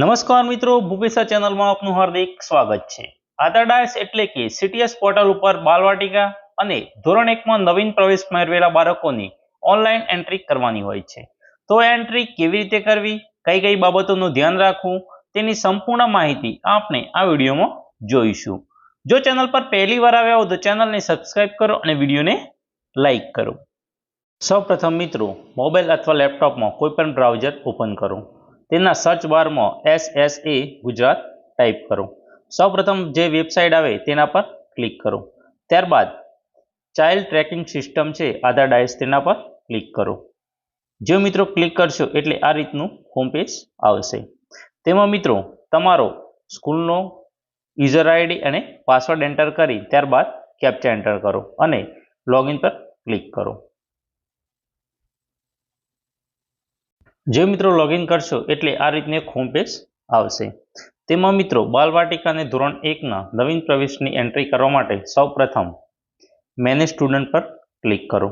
નમસ્કાર મિત્રો, ભૂપેશા ચેનલમાં આપનું હાર્દિક સ્વાગત છે। આધાર ડાયસ એટલે કે સીટીએસ પોર્ટલ ઉપર બાલવાટિકા અને ધોરણ 1 માં નવીન પ્રવેશ મેળવેલા બાળકોની ઓનલાઈન એન્ટ્રી કરવાની હોય છે। તો આ એન્ટ્રી કેવી રીતે કરવી, કઈ કઈ બાબતોનું ધ્યાન રાખવું, તેની સંપૂર્ણ માહિતી આપણે આ વિડીયોમાં જોઈશું। જો ચેનલ પર પહેલી વાર આવ્યા હો તો ચેનલને સબસ્ક્રાઇબ કરો અને વિડીયોને લાઈક કરો। સૌપ્રથમ મિત્રો, મોબાઈલ અથવા લેપટોપમાં કોઈ પણ બ્રાઉઝર ઓપન કરો। તેના સર્ચ બારમાં SSA ગુજરાત ટાઈપ કરો। સૌપ્રથમ જે વેબસાઇટ આવે તેના પર ક્લિક કરો। ત્યારબાદ ચાઇલ્ડ ટ્રેકિંગ સિસ્ટમ છે આધાર ડાયસ, તેના પર ક્લિક કરો। જો મિત્રો ક્લિક કરશો એટલે આ રીતનું હોમ પેજ આવશે। તેમાં મિત્રો તમારો સ્કૂલનો યુઝર આઈડી અને પાસવર્ડ એન્ટર કરી ત્યારબાદ કેપ્ચા એન્ટર કરો અને લોગિન પર ક્લિક કરો। જે મિત્રો લોગિન કરશો એટલે આ રીતની એક હોમ પેજ આવશે। તેમાં મિત્રો બાલવાટિકા અને ધોરણ 1ના નવીન પ્રવેશની એન્ટ્રી કરવા માટે સૌપ્રથમ મેનેજ સ્ટુડન્ટ પર ક્લિક કરો।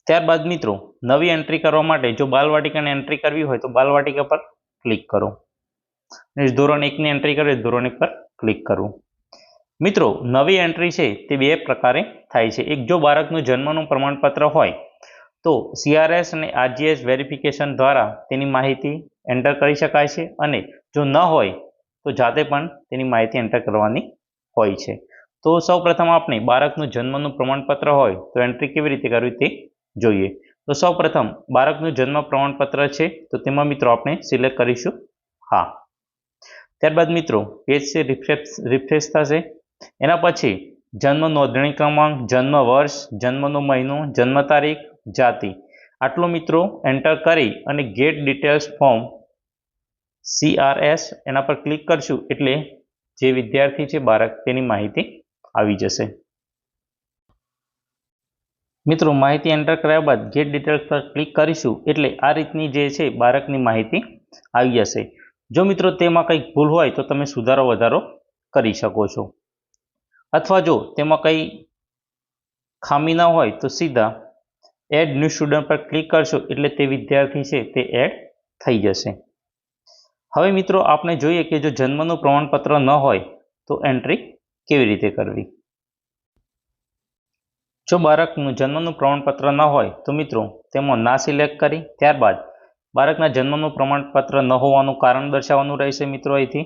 ત્યારબાદ મિત્રો નવી એન્ટ્રી કરવા માટે જો બાલવાટિકાની એન્ટ્રી કરવી હોય તો બાલવાટિકા પર ક્લિક કરો। ધોરણ 1ની એન્ટ્રી કરવી ધોરણ 1 પર ક્લિક કરવું। મિત્રો નવી એન્ટ્રી છે તે બે પ્રકારે થાય છે। એક, જો બાળકનું જન્મનું પ્રમાણપત્ર હોય તો CRS અને RGS વેરિફિકેશન દ્વારા તેની માહિતી એન્ટર કરી શકાય છે અને જો ન હોય તો જાતે પણ તેની માહિતી એન્ટર કરવાની હોય છે। તો સૌપ્રથમ આપણે બાળકનું જન્મનું પ્રમાણપત્ર હોય તો એન્ટ્રી કેવી રીતે કરવી તે જોઈએ। તો સૌપ્રથમ બાળકનું જન્મ પ્રમાણપત્ર છે તો તેમાં મિત્રો આપણે સિલેક્ટ કરીશું હા। ત્યારબાદ મિત્રો પેજ છે રિફ્રેશ થશે। એના પછી જન્મ નોંધણી ક્રમાંક, જન્મ વર્ષ, જન્મનો મહિનો, જન્મ તારીખ, જાતિ આટલું મિત્રો એન્ટર કરી અને ગેટ ડિટેલ્સ ફોર્મ CRS એના પર ક્લિક કરશું એટલે જે વિદ્યાર્થી છે બાળક તેની માહિતી આવી જશે। મિત્રો માહિતી એન્ટર કર્યા બાદ ગેટ ડિટેલ્સ પર ક્લિક કરીશું એટલે આ રીતની જે છે બાળકની માહિતી આવી જશે। જો મિત્રો તેમાં કંઈક ભૂલ હોય તો તમે સુધારો વધારો કરી શકો છો, અથવા જો તેમાં કંઈ ખામી ના હોય તો સીધા એડ ન્યૂ સ્ટુડન્ટ પર ક્લિક કરશો એટલે તે વિદ્યાર્થી છે તે એડ થઈ જશે। હવે મિત્રો આપણે જોઈએ કે જો જન્મનું પ્રમાણપત્ર ન હોય તો એન્ટ્રી કેવી રીતે કરવી। જો બાળકનું જન્મનું પ્રમાણપત્ર ન હોય તો મિત્રો તેમાં ના સિલેક્ટ કરી ત્યારબાદ બાળકના જન્મનું પ્રમાણપત્ર ન હોવાનું કારણ દર્શાવવાનું રહેશે મિત્રો અહીંથી।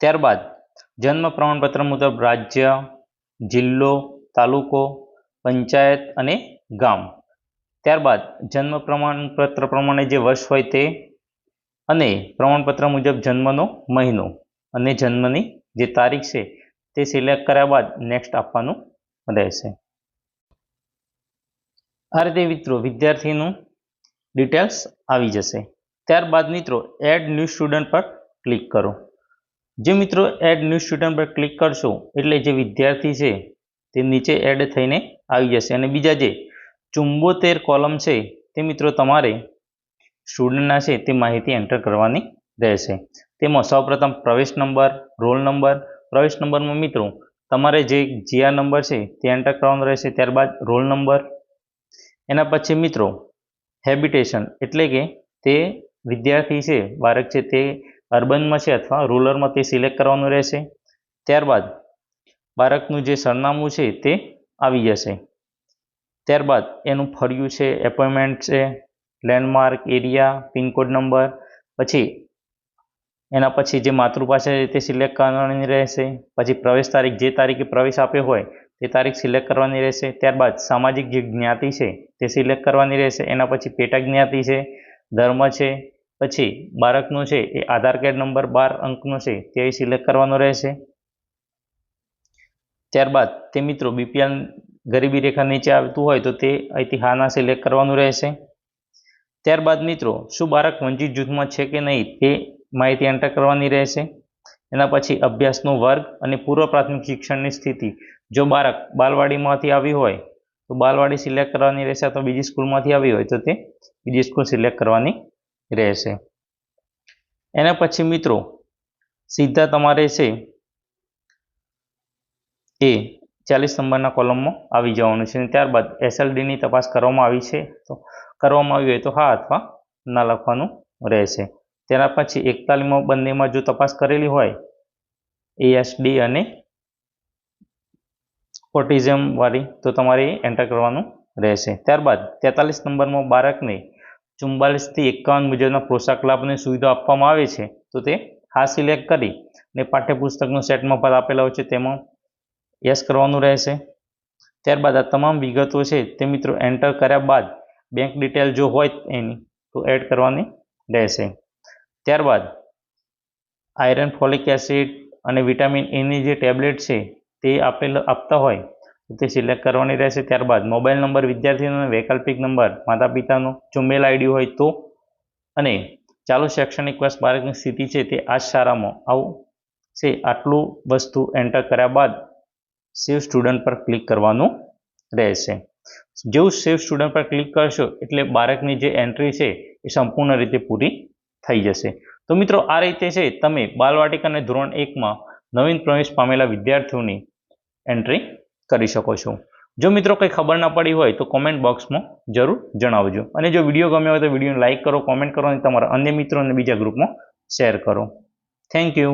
ત્યારબાદ જન્મ પ્રમાણપત્ર મુજબ રાજ્ય, જિલ્લો, તાલુકો, પંચાયત અને ગામ, ત્યારબાદ જન્મ પ્રમાણપત્ર પ્રમાણે જે વર્ષ હોય તે અને પ્રમાણપત્ર મુજબ જન્મનો મહિનો અને જન્મની જે તારીખ છે તે સિલેક્ટ કર્યા બાદ નેક્સ્ટ આપવાનું રહેશે। આ રીતે મિત્રો વિદ્યાર્થીનું ડિટેલ્સ આવી જશે। ત્યારબાદ મિત્રો એડ ન્યૂ સ્ટુડન્ટ પર ક્લિક કરો। જે મિત્રો એડ ન્યૂ સ્ટુડન્ટ પર ક્લિક કરશો એટલે જે વિદ્યાર્થી છે તે નીચે એડ થઈને આવી જશે અને બીજા જે 74 કોલમ છે તે મિત્રો તમારે સ્ટુડન્ટના છે તે માહિતી એન્ટર કરવાની રહેશે। તેમાં સૌપ્રથમ પ્રવેશ નંબર, રોલ નંબર, પ્રવેશ નંબરમાં મિત્રો તમારે જે GR નંબર છે તે એન્ટર કરવાનો રહેશે। ત્યારબાદ રોલ નંબર, એના પછી મિત્રો હેબિટેશન એટલે કે તે વિદ્યાર્થી છે બાળક છે તે અર્બનમાં છે અથવા રૂરલમાં તે સિલેક્ટ કરવાનું રહેશે। ત્યારબાદ બાળકનું જે સરનામું છે તે આવી જશે। ત્યારબાદ એનું ફળિયું છે, એપોઇન્ટમેન્ટ છે, લેન્ડમાર્ક, એરિયા, પિનકોડ નંબર, પછી એના પછી જે માતૃભાષા છે તે સિલેક્ટ કરવાની રહેશે। પછી પ્રવેશ તારીખ, જે તારીખે પ્રવેશ આપ્યો હોય તે તારીખ સિલેક્ટ કરવાની રહેશે। ત્યારબાદ સામાજિક જે જ્ઞાતિ છે તે સિલેક્ટ કરવાની રહેશે। એના પછી પેટા જ્ઞાતિ છે, ધર્મ છે, પછી બાળકનું છે એ આધાર કાર્ડ નંબર 12 અંકનો છે તે સિલેક્ટ કરવાનો રહેશે। ત્યારબાદ તે મિત્રો BPL ગરીબી રેખા નીચે આવતું હોય તો તે અહીંથી હાના સિલેક્ટ કરવાનું રહેશે। ત્યારબાદ મિત્રો શું બાળક વંચિત જૂથમાં છે કે નહીં તે માહિતી એન્ટર કરવાની રહેશે। એના પછી અભ્યાસનો વર્ગ અને પૂર્વ પ્રાથમિક શિક્ષણની સ્થિતિ, જો બાળક બાલવાડીમાંથી આવ્યું હોય તો બાલવાડી સિલેક્ટ કરવાની રહેશે, અથવા બીજી સ્કૂલમાંથી આવી હોય તો તે બીજી સ્કૂલ સિલેક્ટ કરવાની રહેશે। એના પછી મિત્રો સીધા તમારે છે એ 40 નંબરના કોલમમાં આવી જવાનું છે। ત્યારબાદ SLDની તપાસ કરવામાં આવી છે તો કરવામાં આવી હોય તો હા અથવા ના લખવાનું રહેશે. તેના પછી 41માં બંનેમાં જો તપાસ કરેલી હોય ASD અને ઓટિઝમ વાળી તો તમારે એન્ટર કરવાનું રહેશે. ત્યારબાદ 43 નંબરમાં બાળકને 44 થી 51 મુજબના પોશાક લાભની સુવિધા આપવામાં આવે છે તો તે હા સિલેક્ટ કરી ને પાઠ્યપુસ્તકનો સેટમાં પર આપેલા હોય છે તેમાં યસ કરવાનું રહેશે. ત્યારબાદ આ તમામ વિગતો છે તે મિત્રો એન્ટર કર્યા બાદ બેંક ડિટેલ જો હોય એની તો એડ કરવાની રહેશે. ત્યારબાદ આયરન, ફોલિક એસિડ અને વિટામિન એની જે ટેબ્લેટ છે તે આપતા હોય તો તે સિલેક્ટ કરવાની રહેશે. ત્યારબાદ મોબાઈલ નંબર વિદ્યાર્થીનો વૈકલ્પિક નંબર માતા પિતાનો જો મેલ આઈડી હોય તો, અને ચાલુ શૈક્ષણિક વર્ષ બાળકની સ્થિતિ છે તે આ શાળામાં આવું છે આટલું વસ્તુ એન્ટર કર્યા બાદ સેવ સ્ટુડન્ટ પર ક્લિક કરવાનું રહેશે. જેવું સેવ સ્ટુડન્ટ પર ક્લિક કરશો એટલે બાળકની જે એન્ટ્રી છે એ સંપૂર્ણ રીતે પૂરી થઈ જશે. તો મિત્રો આ રીતે છે તમે બાલવાટિકા અને ધોરણ 1માં નવીન પ્રવેશ પામેલા વિદ્યાર્થીઓની એન્ટ્રી કરી શકો છો. જો મિત્રો કંઈ ખબર ના પડી હોય તો કોમેન્ટ બોક્સમાં જરૂર જણાવજો. અને જો વિડીયો ગમ્યો હોય તો વિડીયોને લાઇક કરો, કોમેન્ટ કરો અને તમારા અન્ય મિત્રો અને બીજા ગ્રુપમાં શેર કરો. Thank you.